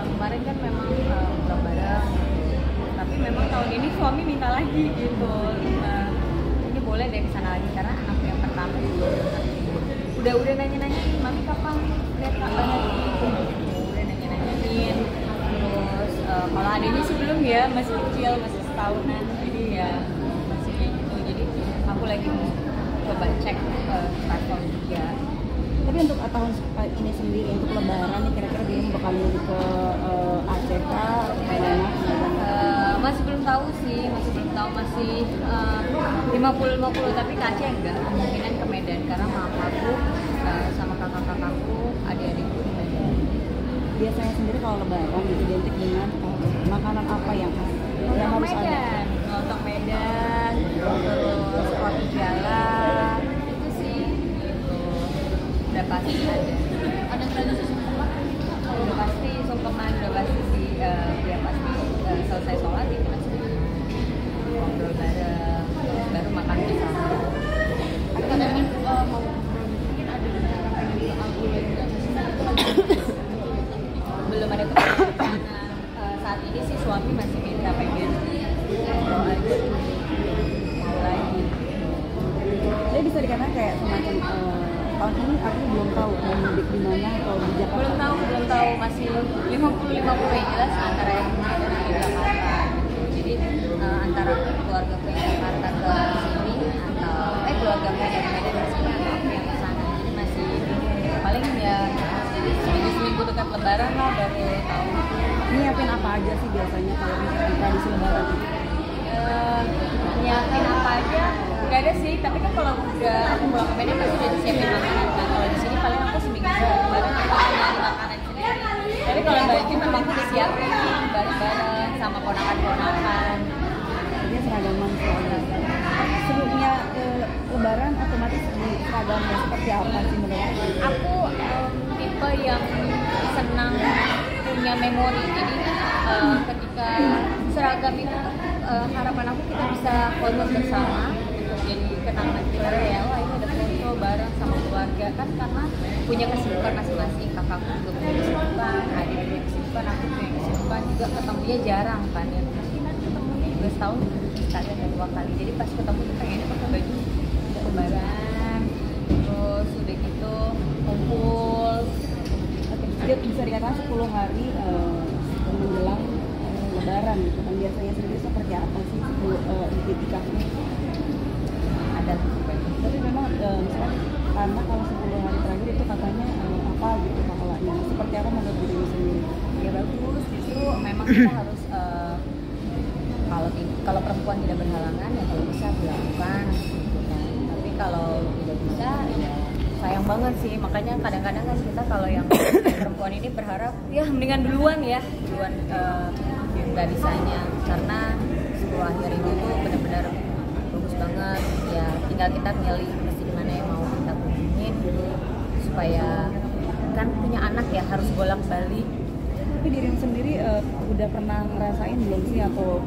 tahun kemarin kan memang buka bareng, tapi memang tahun ini suami minta lagi gitu. Ini boleh deh kesana lagi karena anak yang pertama juga udah nanya-nanya, mami kapan lihat kakak lagi? Udah nanya-nanyain. Terus kalau adiknya sih belum ya, masih kecil, masih setahunan, jadi ya masih kayak gitu. Jadi aku lagi mau coba cek platform juga. Tapi untuk tahun ini sendiri untuk Lebaran nih kira-kira dia bakal mudik ke ACK kemana? Masih belum tahu sih, masih 50-50, tapi ke Aceh enggak, kemungkinan ke Medan karena mamaku sama kakak-kakakku, adik-adikku di Medan. Biasanya sendiri kalau Lebaran itu identik dengan makanan apa yang khas? Yang harus Medan, ada? lontong Medan, terus roti jala, itu sih gitu. Udah pasti ada. Ada tradisi sungkeman? Udah pasti sungkeman, udah pasti sih. Ya pasti selesai sholat itu masih ngobrol bareng, baru makan bersama. Kadang-kadang mungkin ada rencana pengen ke Abu Belum ada kepikiran. Saat ini sih suami masih minta pengen ngobrol aja, mau lagi. Jadi bisa dikatakan kayak semacam tahun ini aku belum tahu mau mudik di mana atau di Jakarta. Belum tahu masih 50-50 yang jelas antara yang di Medan atau Jakarta. Jadi antara keluarga ke Jakarta ke sini atau keluarga ke Medan ke sini atau aku yang ke sana. Jadi masih paling ya seminggu dekat Lebaran lah baru tahu. Nyiapin apa aja sih biasanya kalau misalnya tradisi Lebaran? Nyiapin apa aja? Gak ada sih, tapi kan kalau udah aku pulang ke Medan pasti udah disiapin makanan kan. Kalau di sini paling aku seminggu Lebaran aku nyari makanan sendiri. Tapi kalau baju memang aku disiapin bareng-bareng sama ponakan-ponakan. Dia seragaman soalnya. Sebelumnya Lebaran otomatis di seragamnya seperti apa sih menurut aku? Tipe yang senang punya memori, jadi ketika seragam itu harapan aku kita bisa foto bersama untuk jadi kenangan kita ya. Wah ini ada foto bareng sama keluarga kan, karena punya kesibukan masing-masing. Kakakku juga punya kesibukan, adik punya kesibukan, aku punya kesibukan juga, ketemunya jarang kan ya, mungkin ketemunya juga setahun sekali atau 2 kali. Jadi pas ketemu tuh pengennya pakai baju Lebaran, terus udah gitu kumpul. Dia bisa dikatakan 10 hari menjelang Lebaran gitu kan, biasanya sendiri seperti apa sih itikafnya? Ada tapi memang misalnya karena kalau 10 hari terakhir itu katanya apa gitu pahalanya, seperti apa menurut dirimu sendiri? Ya bagus, justru memang kita harus kalau perempuan tidak berhalangan ya kalau bisa dilakukan gitu kan. Tapi kalau tidak bisa ya sayang banget sih. Makanya kadang-kadang kan kita kalau yang perempuan ini berharap ya mendingan duluan nggak bisanya, karena 10 akhir itu tuh benar-benar bagus banget ya. Tinggal kita milih mesti di mana yang mau kita kunjungin gitu, supaya kan punya anak ya harus bolak-balik. Tapi dirimu sendiri udah pernah ngerasain belum sih atau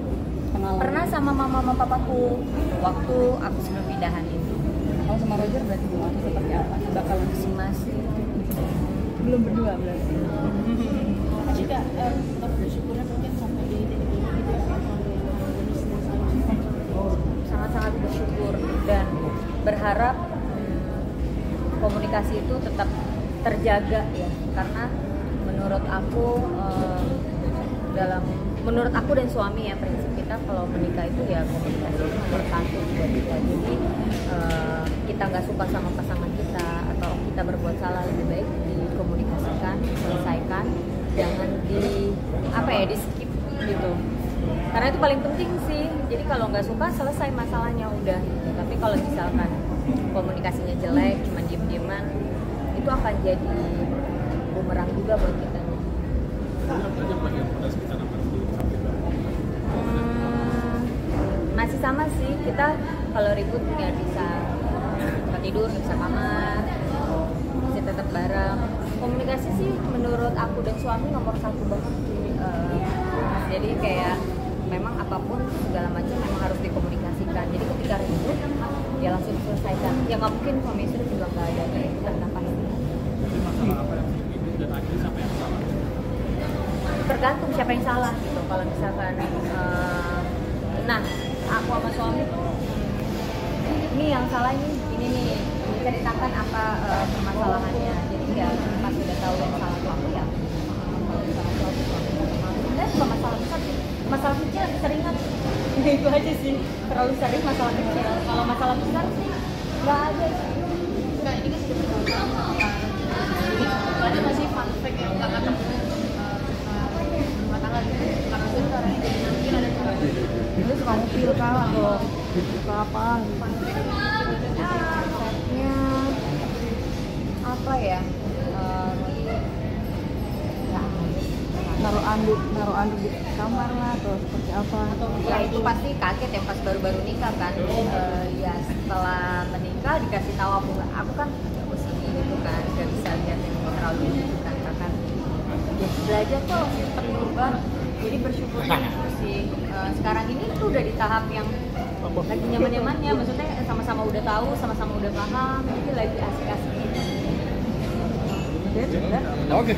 pengalaman? Pernah sama mama papaku waktu aku sebelum pindahan itu. Kalau sama Roger berarti belum, seperti apa? Bakalan Masih belum berdua berarti. Jika bersyukurnya mungkin sampai di titik ini gitu ya, sangat-sangat bersyukur dan berharap komunikasi itu tetap terjaga ya, karena menurut aku menurut aku dan suami ya, prinsip kita kalau menikah itu ya komunikasi itu nomor 1 buat kita. Jadi kita nggak suka sama pasangan kita atau kita berbuat salah, lebih baik dikomunikasikan, selesaikan, jangan di skip gitu, karena itu paling penting sih. Jadi kalau nggak suka selesai masalahnya udah gitu. Tapi kalau misalkan komunikasinya jelek, cuma diem-dieman, itu akan jadi bumerang juga buat kita. Masih sama sih, kita kalau ribut ya bisa tempat tidur, bisa kamar, masih tetap bareng. Komunikasi sih menurut aku dan suami nomor 1 banget sih. Jadi kayak memang apapun segala macam memang harus dikomunikasikan. Jadi ketika ribut ya langsung diselesaikan. Ya nggak mungkin suami istri juga nggak ada kayak itu, karena pasti. Masalah apa yang dan akhirnya sampai yang salah? tergantung siapa yang salah gitu. Kalau misalkan nah aku sama suami tuh ini yang salah ini nih ceritakan apa permasalahannya. Jadi ya pas sudah tahu yang salah tuh aku ya kalau misalnya suatu sebenarnya bukan masalah besar sih, masalah kecil seringan itu aja sih, terlalu sering masalah kecil. Kalau masalah besar sih nggak ada sih. Enggak, ini kan sudah bertahun-tahun. Jadi ada nggak sih fun fact yang kakak temukan rumah tangga gitu? Karena itu caranya jadi mungkin ada cara. Itu suka ngupil kalau suka apa? Resepnya apa ya? Naruh anduk di kamar lah atau seperti apa? Ya itu pasti kaget ya pas baru-baru nikah kan. Ya setelah menikah dikasih tahu aku kan posisi gitu kan, nggak bisa lihat yang terlalu gitu kan ya belajar tuh cepat berubah. Jadi bersyukurnya itu sih sekarang ini tuh udah di tahap yang lagi nyaman-nyamannya, maksudnya sama-sama udah tahu, sama-sama udah paham, jadi lagi asik-asik. Dan Oke.